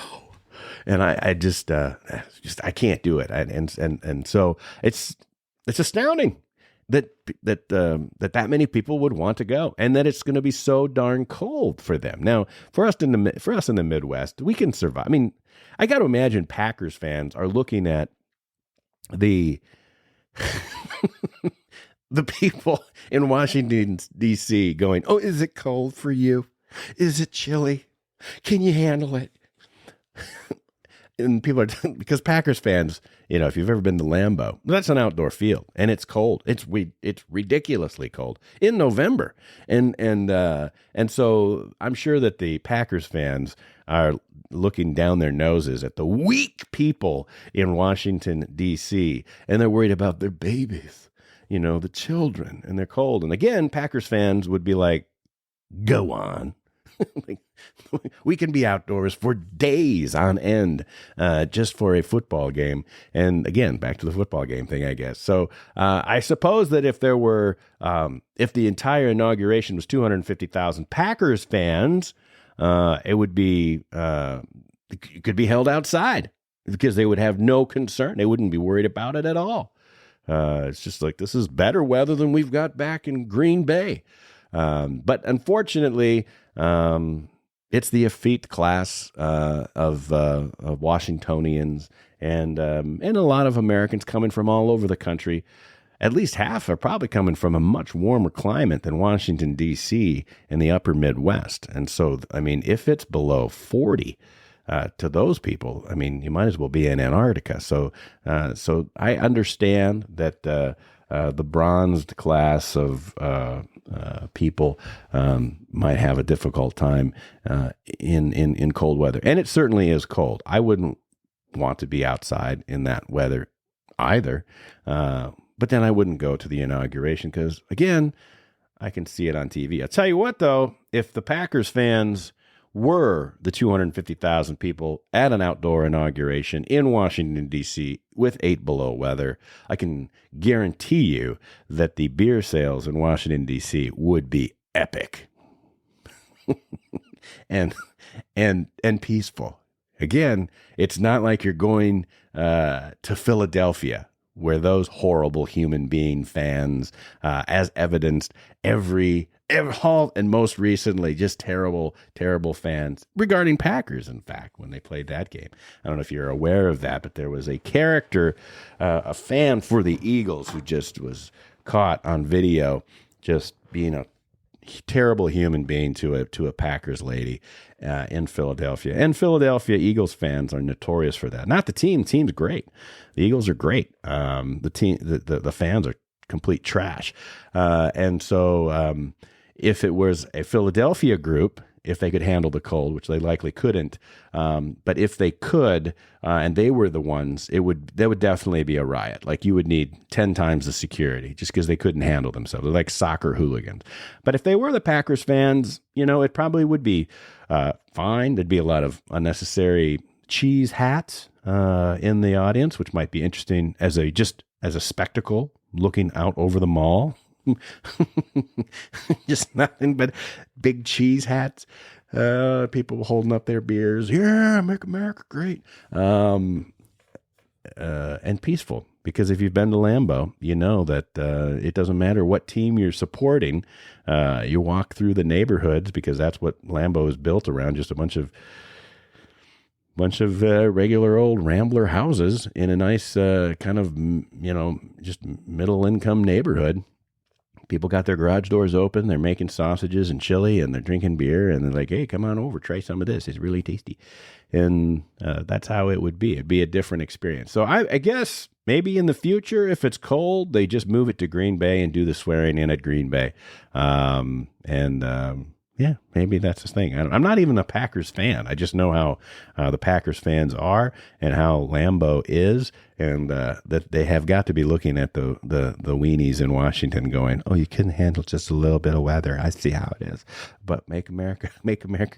And I just I can't do it. And so it's astounding that many people would want to go, and that it's going to be so darn cold for them. Now, for us in the Midwest, we can survive. I mean, I got to imagine Packers fans are looking at the the people in Washington, D.C. going, "Oh, is it cold for you? Is it chilly? Can you handle it?" And people are, because Packers fans, if you've ever been to Lambeau, that's an outdoor field, and it's cold. It's ridiculously cold in November, and so I'm sure that the Packers fans are looking down their noses at the weak people in Washington, D.C., and they're worried about their babies, the children, and they're cold. And again, Packers fans would be like, "Go on." We can be outdoors for days on end just for a football game. And again, back to the football game thing, I guess. So I suppose that if there were, if the entire inauguration was 250,000 Packers fans, it would be, it could be held outside because they would have no concern. They wouldn't be worried about it at all. It's just like, this is better weather than we've got back in Green Bay. But unfortunately, it's the effete class of Washingtonians and a lot of Americans coming from all over the country. At least half are probably coming from a much warmer climate than Washington, D.C. and the upper Midwest. And so, I mean, if it's below 40 to those people, I mean, you might as well be in Antarctica. So I understand that the bronzed class of people might have a difficult time in cold weather. And it certainly is cold. I wouldn't want to be outside in that weather either. But then I wouldn't go to the inauguration because, again, I can see it on TV. I'll tell you what, though, if the Packers fans were the 250,000 people at an outdoor inauguration in Washington, D.C. with 8 below weather, I can guarantee you that the beer sales in Washington, D.C. would be epic and peaceful. Again, it's not like you're going to Philadelphia, where those horrible human being fans, as evidenced every hall, and most recently, just terrible fans regarding Packers, in fact, when they played that game. I don't know if you're aware of that, but there was a character, a fan for the Eagles, who just was caught on video just being a terrible human being to a Packers lady in Philadelphia. And Philadelphia Eagles fans are notorious for that. Not the team. The team's great. The Eagles are great. The fans are complete trash. And so if it was a Philadelphia group, if they could handle the cold, which they likely couldn't, but if they could, and they were the ones, there would definitely be a riot. Like, you would need 10 times the security just because they couldn't handle themselves. They're like soccer hooligans. But if they were the Packers fans, it probably would be fine. There'd be a lot of unnecessary cheese hats in the audience, which might be interesting as a spectacle looking out over the mall. Just nothing but big cheese hats, people holding up their beers, make America great, and peaceful, because if you've been to Lambeau, you know that it doesn't matter what team you're supporting. You walk through the neighborhoods, because that's what Lambeau is built around, just a bunch of regular old rambler houses in a nice kind of just middle income neighborhood. People got their garage doors open. They're making sausages and chili, and they're drinking beer, and they're like, "Hey, come on over, try some of this. It's really tasty." And that's how it would be. It'd be a different experience. So I guess maybe in the future, if it's cold, they just move it to Green Bay and do the swearing in at Green Bay. Yeah, maybe that's the thing. I'm not even a Packers fan. I just know how the Packers fans are and how Lambeau is, and that they have got to be looking at the weenies in Washington going, "Oh, you couldn't handle just a little bit of weather. I see how it is. But make America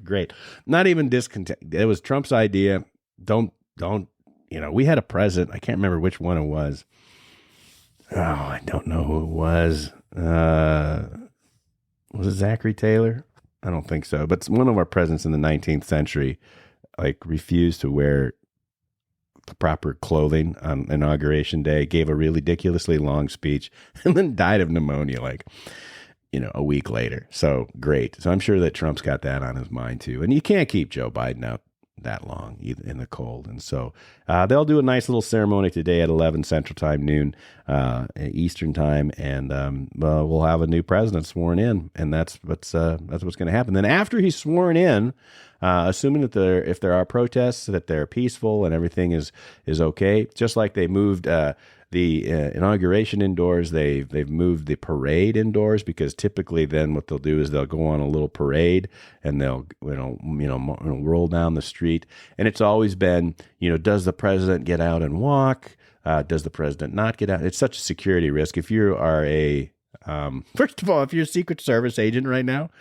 great." Not even discontent. It was Trump's idea. Don't. We had a president. I can't remember which one it was. Oh, I don't know who it was. Was it Zachary Taylor? I don't think so. But one of our presidents in the 19th century, like, refused to wear the proper clothing on Inauguration Day, gave a ridiculously long speech, and then died of pneumonia, like, a week later. So great. So I'm sure that Trump's got that on his mind too. And you can't keep Joe Biden out that long in the cold. And so they'll do a nice little ceremony today at 11 Central Time, noon Eastern Time, and we'll have a new president sworn in, and that's what's going to happen. Then after he's sworn in, assuming that if there are protests, that they're peaceful and everything is okay, just like they moved the inauguration indoors, they've moved the parade indoors, because typically then what they'll do is they'll go on a little parade and they'll roll down the street, and it's always been, does the president get out and walk? Does the president not get out? It's such a security risk. If you are first of all, if you're a Secret Service agent right now,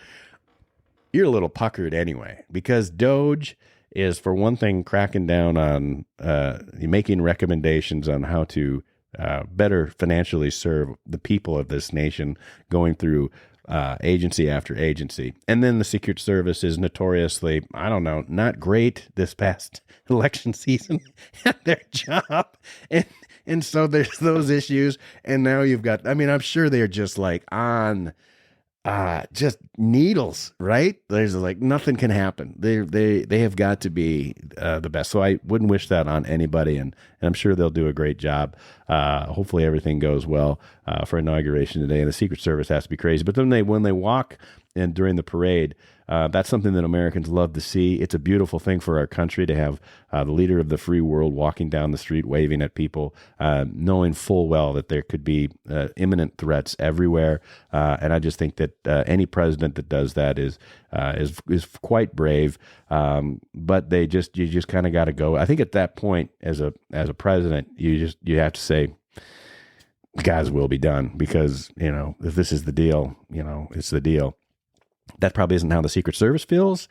you're a little puckered anyway, because DOJ is, for one thing, cracking down on making recommendations on how to better financially serve the people of this nation, going through agency after agency. And then the Secret Service is notoriously, not great this past election season at their job. And so there's those issues. And now you've got, I'm sure they're just like on just needles, right? There's like nothing can happen. They have got to be the best. So I wouldn't wish that on anybody, and I'm sure they'll do a great job. Hopefully everything goes well for inauguration today. And the Secret Service has to be crazy. But then when they walk and during the parade, that's something that Americans love to see. It's a beautiful thing for our country to have the leader of the free world walking down the street, waving at people, knowing full well that there could be imminent threats everywhere. And I just think that any president that does that is quite brave. But you just kind of got to go. I think at that point, as a president, you have to say, God's will be done, because if this is the deal, it's the deal. That probably isn't how the Secret Service feels.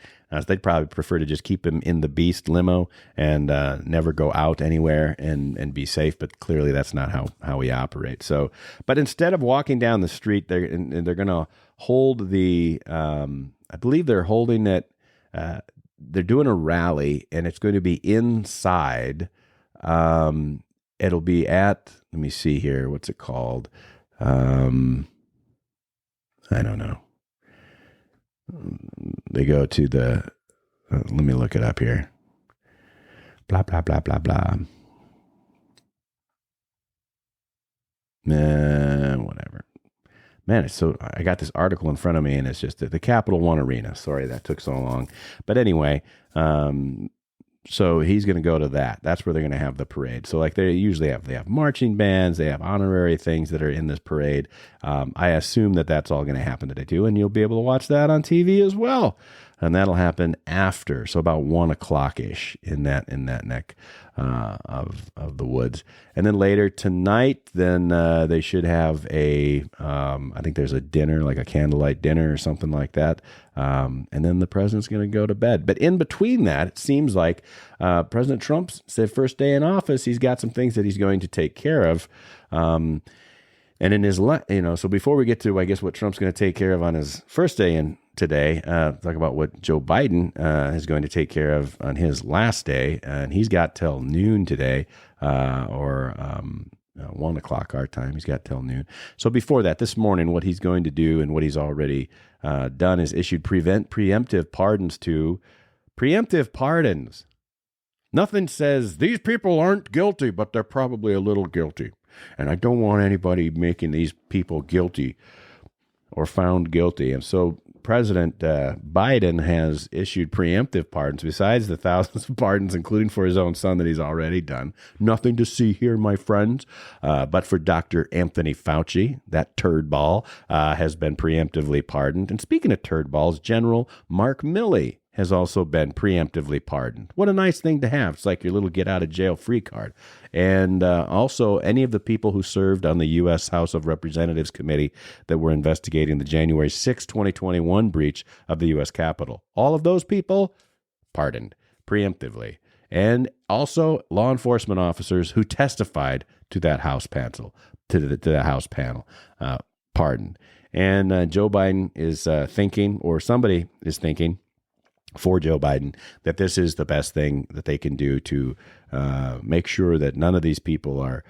They'd probably prefer to just keep him in the beast limo and never go out anywhere and be safe. But clearly that's not how we operate. So, but instead of walking down the street, they're going to hold I believe they're holding it. They're doing a rally, and it's going to be inside. It'll be at, let me see here. What's it called? I don't know. They go to the, let me look it up here. Blah, blah, blah, blah, blah. Whatever. Man, I got this article in front of me, and it's just the Capital One Arena. Sorry that took so long. But anyway, so he's going to go to that. That's where they're going to have the parade. So like they have marching bands, they have honorary things that are in this parade. I assume that that's all going to happen today too, and you'll be able to watch that on TV as well. And that'll happen after, so about 1:00 ish in that neck of the woods. And then later tonight, then they should have I think there's a dinner, like a candlelight dinner or something like that. And then the president's going to go to bed. But in between that, it seems like President Trump's said first day in office, he's got some things that he's going to take care of. And in his, so before we get to, I guess, what Trump's going to take care of on his first day in today, talk about what Joe Biden is going to take care of on his last day. And he's got till noon today, or 1:00 our time. He's got till noon. So before that, this morning, what he's going to do and what he's already done is issued preemptive pardons to preemptive pardons. Nothing says these people aren't guilty, but they're probably a little guilty. And I don't want anybody making these people guilty or found guilty. And so President Biden has issued preemptive pardons, besides the thousands of pardons, including for his own son that he's already done. Nothing to see here, my friends. But for Dr. Anthony Fauci, that turd ball has been preemptively pardoned. And speaking of turd balls, General Mark Milley has also been preemptively pardoned. What a nice thing to have. It's like your little get-out-of-jail-free card. And also, any of the people who served on the U.S. House of Representatives committee that were investigating the January 6, 2021 breach of the U.S. Capitol. All of those people pardoned preemptively. And also law enforcement officers who testified to that House panel, pardoned. And Joe Biden is thinking, or somebody is thinking for Joe Biden, that this is the best thing that they can do to make sure that none of these people are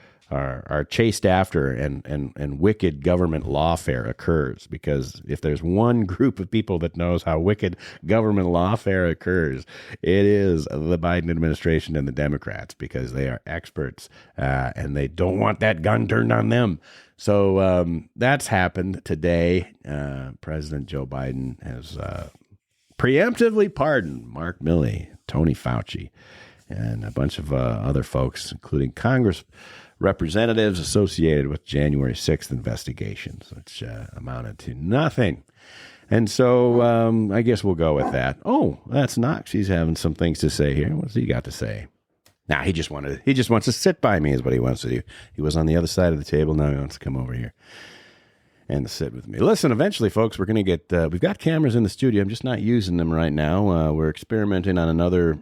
chased after and wicked government lawfare occurs. Because if there's one group of people that knows how wicked government lawfare occurs, it is the Biden administration and the Democrats, because they are experts and they don't want that gun turned on them. So that's happened today. President Joe Biden has preemptively pardoned Mark Milley, Tony Fauci, and a bunch of other folks, including Congress representatives associated with January 6th investigations, which amounted to nothing. And so I guess we'll go with that. Oh, that's Knox. He's having some things to say here. What's he got to say? Nah, he just wants to sit by me is what he wants to do. He was on the other side of the table. Now he wants to come over here and sit with me. Listen, eventually, folks, we're going to get, we've got cameras in the studio. I'm just not using them right now. We're experimenting on another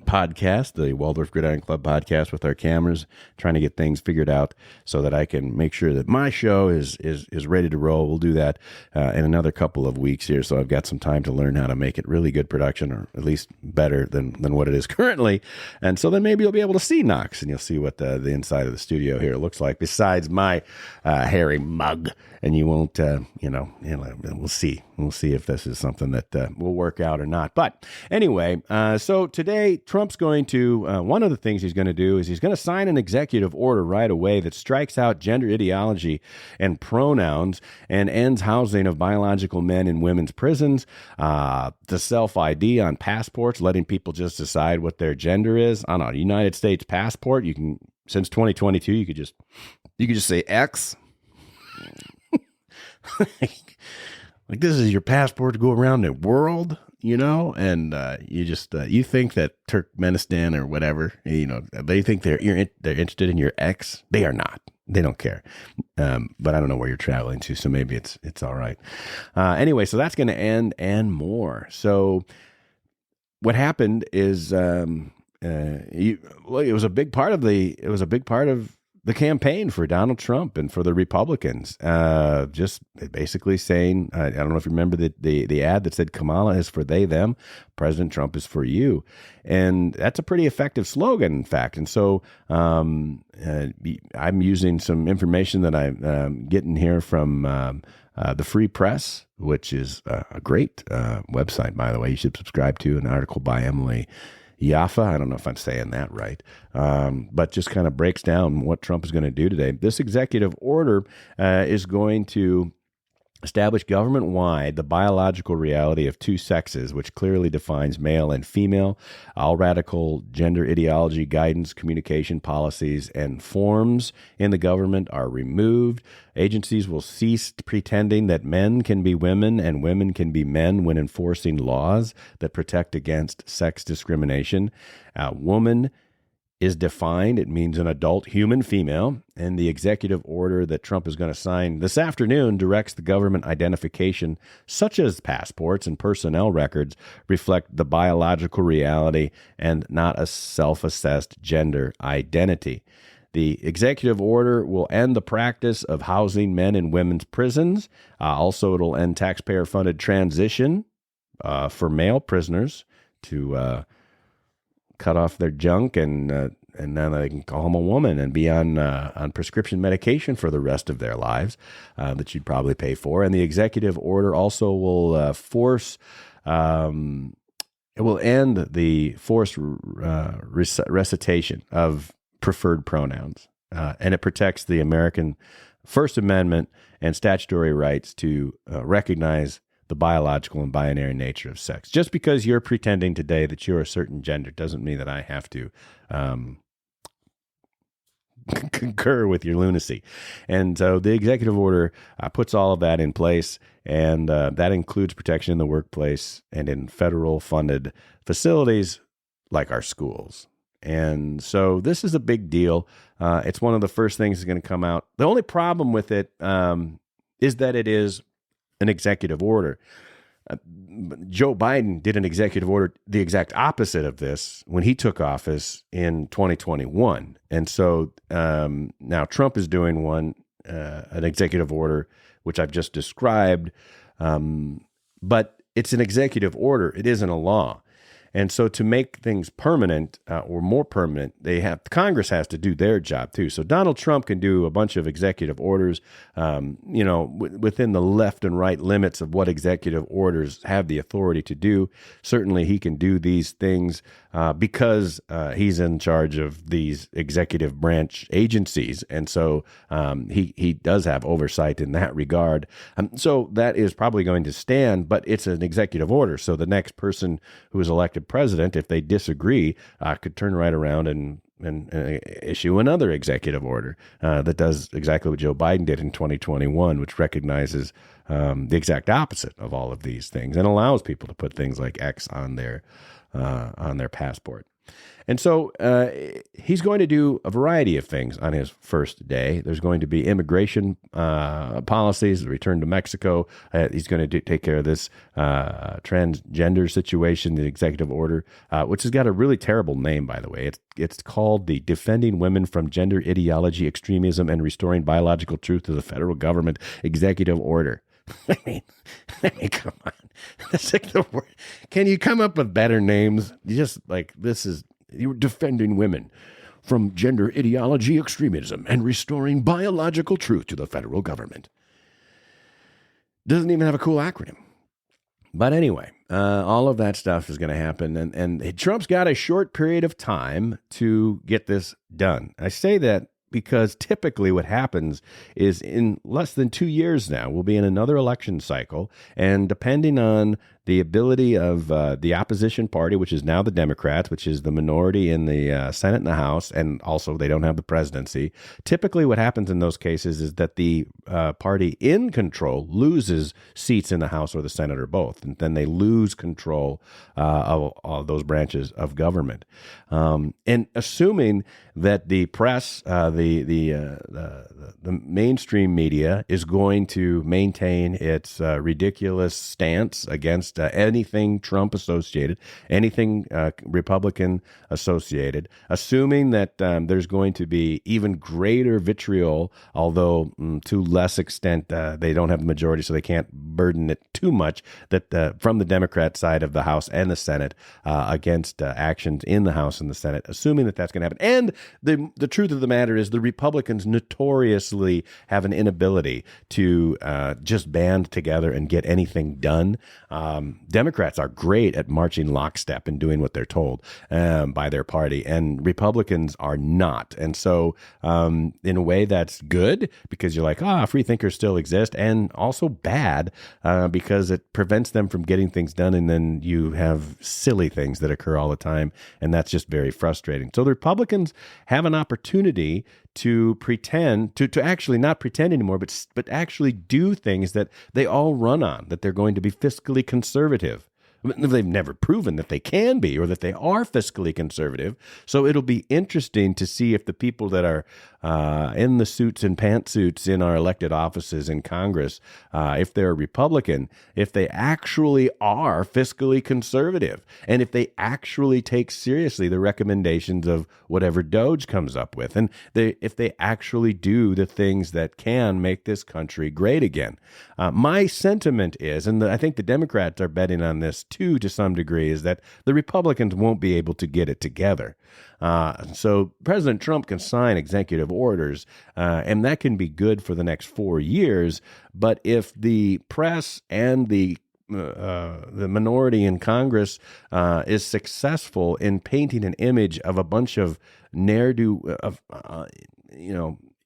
podcast, the Waldorf Gridiron Club podcast, with our cameras, trying to get things figured out so that I can make sure that my show is ready to roll. We'll do that in another couple of weeks here. So I've got some time to learn how to make it really good production, or at least better than what it is currently. And so then maybe you'll be able to see Knox, and you'll see what the inside of the studio here looks like, besides my hairy mug. And you won't, we'll see. We'll see if this is something that will work out or not. But anyway, so today Trump's going to, one of the things he's going to do is he's going to sign an executive order right away that strikes out gender ideology and pronouns and ends housing of biological men in women's prisons, the self-ID on passports, letting people just decide what their gender is. On a United States passport, you can, since 2022, you could just say X. Like, this is your passport to go around the world, and you think that Turkmenistan or whatever, they think they're interested in your ex. They are not. They don't care. But I don't know where you're traveling to, so maybe it's all right. Anyway, so that's going to end, and more. So what happened is it was a big part of the campaign for Donald Trump and for the Republicans, just basically saying, I don't know if you remember the ad that said Kamala is for they, them, President Trump is for you. And that's a pretty effective slogan, in fact. And so I'm using some information that I'm getting here from the Free Press, which is a great website, by the way. You should subscribe to an article by Emily Yaffa. I don't know if I'm saying that right, but just kind of breaks down what Trump is going to do today. This executive order is going to establish government-wide the biological reality of two sexes, which clearly defines male and female. All radical gender ideology, guidance, communication policies, and forms in the government are removed. Agencies will cease pretending that men can be women and women can be men when enforcing laws that protect against sex discrimination. Woman is defined. It means an adult human female. And the executive order that Trump is going to sign this afternoon directs the government identification, such as passports and personnel records, reflect the biological reality and not a self-assessed gender identity. The executive order will end the practice of housing men in women's prisons. Also, it'll end taxpayer-funded transition for male prisoners to cut off their junk, and then they can call them a woman and be on prescription medication for the rest of their lives that you'd probably pay for. And the executive order also will it will end the forced recitation of preferred pronouns, and it protects the American First Amendment and statutory rights to recognize the biological and binary nature of sex. Just because you're pretending today that you're a certain gender doesn't mean that I have to concur with your lunacy. And so the executive order puts all of that in place, and that includes protection in the workplace and in federal funded facilities like our schools. And so this is a big deal. It's one of the first things that's going to come out. The only problem with it is that it is an executive order. Joe Biden did an executive order, the exact opposite of this, when he took office in 2021. And so now Trump is doing an executive order, which I've just described. But it's an executive order. It isn't a law. And so to make things permanent or more permanent, Congress has to do their job too. So Donald Trump can do a bunch of executive orders, within the left and right limits of what executive orders have the authority to do. Certainly he can do these things because he's in charge of these executive branch agencies. And so he does have oversight in that regard. So that is probably going to stand, but it's an executive order. So the next person who is elected president, if they disagree, could turn right around and issue another executive order that does exactly what Joe Biden did in 2021, which recognizes the exact opposite of all of these things and allows people to put things like X on their passport. And so he's going to do a variety of things on his first day. There's going to be immigration policies, the return to Mexico. He's going to take care of this transgender situation, the executive order, which has got a really terrible name, by the way. It's called the Defending Women from Gender Ideology, Extremism, and Restoring Biological Truth to the Federal Government Executive Order. I mean, come on. That's like the word. Can you come up with better names? You're defending women from gender ideology, extremism, and restoring biological truth to the federal government. Doesn't even have a cool acronym. But anyway, all of that stuff is going to happen. And Trump's got a short period of time to get this done. I say that because typically what happens is in less than 2 years now, we'll be in another election cycle. And depending on the ability of the opposition party, which is now the Democrats, which is the minority in the Senate and the House, and also they don't have the presidency. Typically what happens in those cases is that the party in control loses seats in the House or the Senate or both, and then they lose control of those branches of government. And assuming that the press, the mainstream media is going to maintain its ridiculous stance against anything Trump associated, anything Republican associated, assuming that there's going to be even greater vitriol, although to less extent they don't have the majority, so they can't burden it too much, that from the Democrat side of the House and the Senate against actions in the House and the Senate, assuming that that's going to happen. And the truth of the matter is the Republicans notoriously have an inability to just band together and get anything done. Democrats are great at marching lockstep and doing what they're told by their party, and Republicans are not. And so in a way that's good because you're like, free thinkers still exist, and also bad because it prevents them from getting things done, and then you have silly things that occur all the time, and that's just very frustrating. So the Republicans have an opportunity to pretend, to actually not pretend anymore, but actually do things that they all run on, that they're going to be fiscally conservative. They've never proven that they can be or that they are fiscally conservative. So it'll be interesting to see if the people that are in the suits and pantsuits in our elected offices in Congress, if they're Republican, if they actually are fiscally conservative, and if they actually take seriously the recommendations of whatever Doge comes up with, and if they actually do the things that can make this country great again. My sentiment is, and I think the Democrats are betting on this too to some degree, is that the Republicans won't be able to get it together. So President Trump can sign executive orders, and that can be good for the next 4 years. But if the press and the minority in Congress is successful in painting an image of a bunch of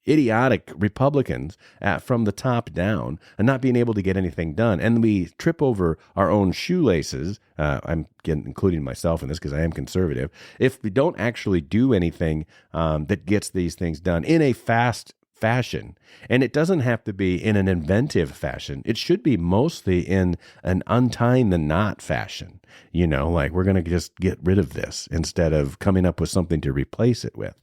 idiotic Republicans from the top down and not being able to get anything done, and we trip over our own shoelaces, I'm including myself in this because I am conservative, if we don't actually do anything that gets these things done in a fast fashion, and it doesn't have to be in an inventive fashion, it should be mostly in an untying the knot fashion, like we're going to just get rid of this instead of coming up with something to replace it with.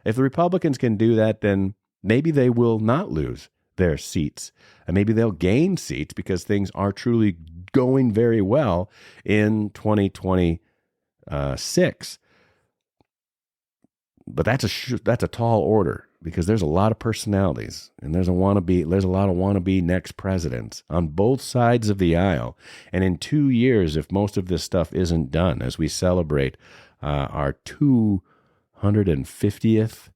If the Republicans can do that, then maybe they will not lose their seats, and maybe they'll gain seats because things are truly going very well in 2026. But that's a tall order. because there's a lot of personalities and there's a lot of wannabe next presidents on both sides of the aisle. And in 2 years, if most of this stuff isn't done, as we celebrate our 250th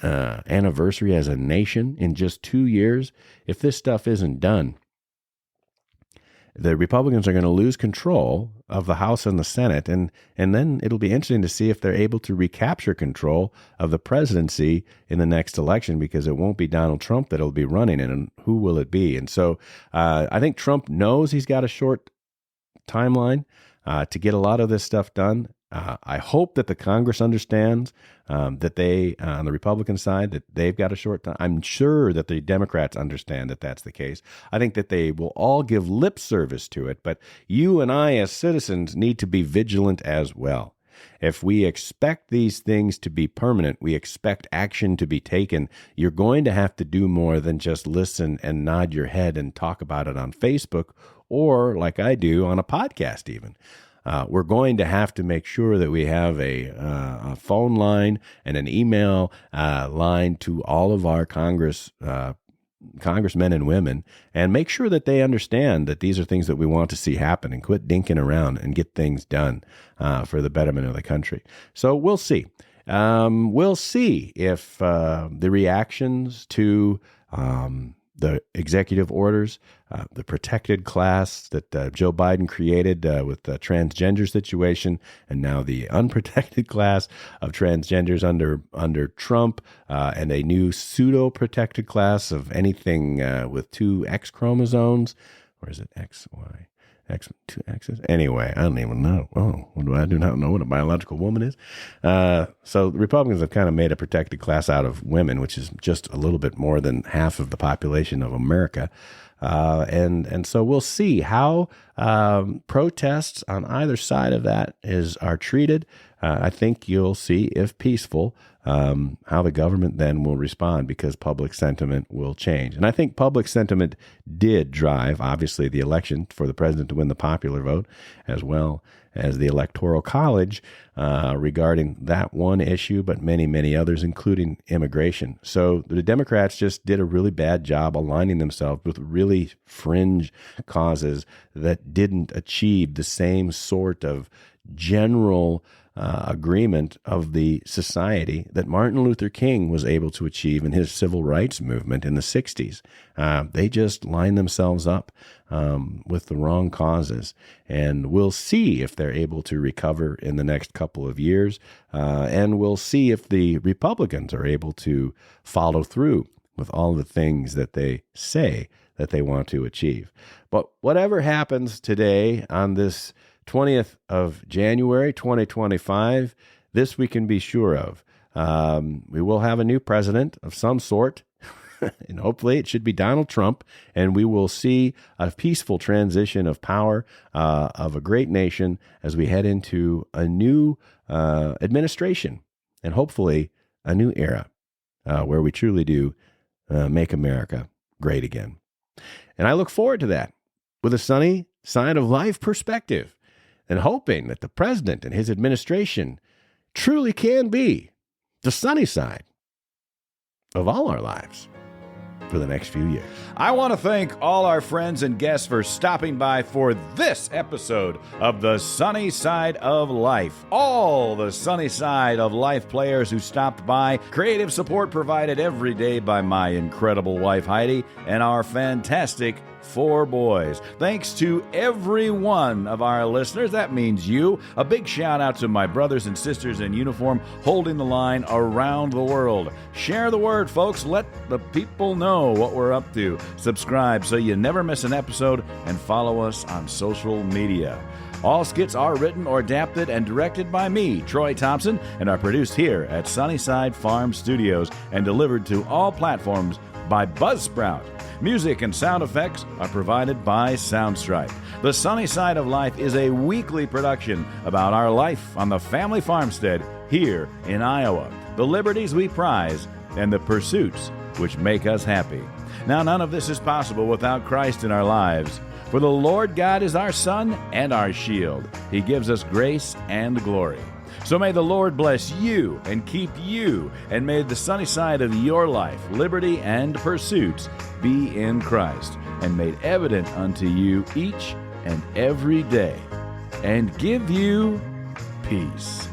anniversary as a nation in just 2 years, if this stuff isn't done, the Republicans are going to lose control of the House and the Senate, and then it'll be interesting to see if they're able to recapture control of the presidency in the next election, because it won't be Donald Trump that'll be running it, and who will it be? And so I think Trump knows he's got a short timeline to get a lot of this stuff done. I hope that the Congress understands that they, on the Republican side, that they've got a short time. I'm sure that the Democrats understand that that's the case. I think that they will all give lip service to it, but you and I as citizens need to be vigilant as well. If we expect these things to be permanent, we expect action to be taken, you're going to have to do more than just listen and nod your head and talk about it on Facebook or, like I do, on a podcast even. We're going to have to make sure that we have a phone line and an email line to all of our congressmen and women, and make sure that they understand that these are things that we want to see happen, and quit dinking around and get things done for the betterment of the country. So we'll see. We'll see if the reactions to the executive orders, the protected class that Joe Biden created with the transgender situation, and now the unprotected class of transgenders under Trump, and a new pseudo-protected class of anything with two X chromosomes. Or is it XY? Two X's? Anyway, I don't even know. Oh, I do not know what a biological woman is. So the Republicans have kind of made a protected class out of women, which is just a little bit more than half of the population of America. And so we'll see how protests on either side of that are treated. I think you'll see, if peaceful, how the government then will respond, because public sentiment will change. And I think public sentiment did drive, obviously, the election for the president to win the popular vote, as well as the Electoral College regarding that one issue, but many, many others, including immigration. So the Democrats just did a really bad job aligning themselves with really fringe causes that didn't achieve the same sort of general agreement of the society that Martin Luther King was able to achieve in his civil rights movement in the 60s. They just lined themselves up with the wrong causes, and we'll see if they're able to recover in the next couple of years, and we'll see if the Republicans are able to follow through with all the things that they say that they want to achieve. But whatever happens today on this 20th of January, 2025, this we can be sure of. We will have a new president of some sort, and hopefully it should be Donald Trump, and we will see a peaceful transition of power of a great nation as we head into a new administration, and hopefully a new era where we truly do make America great again. And I look forward to that with a sunny side of life perspective, and hoping that the president and his administration truly can be the sunny side of all our lives for the next few years. I want to thank all our friends and guests for stopping by for this episode of the Sunny Side of Life. All the Sunny Side of Life players who stopped by, creative support provided every day by my incredible wife Heidi and our fantastic 4 boys. Thanks to every one of our listeners. That means you. A big shout out to my brothers and sisters in uniform holding the line around the world. Share the word, folks. Let the people know what we're up to. Subscribe so you never miss an episode, and follow us on social media. All skits are written or adapted and directed by me, Troy Thompson, and are produced here at Sunnyside Farm Studios and delivered to all platforms by Buzzsprout. Music and sound effects are provided by Soundstripe. The Sunny Side of Life is a weekly production about our life on the family farmstead here in Iowa, the liberties we prize, and the pursuits which make us happy. Now, none of this is possible without Christ in our lives. For the Lord God is our sun and our shield. He gives us grace and glory. So may the Lord bless you and keep you, and may the sunny side of your life, liberty and pursuits be in Christ, and made evident unto you each and every day, and give you peace.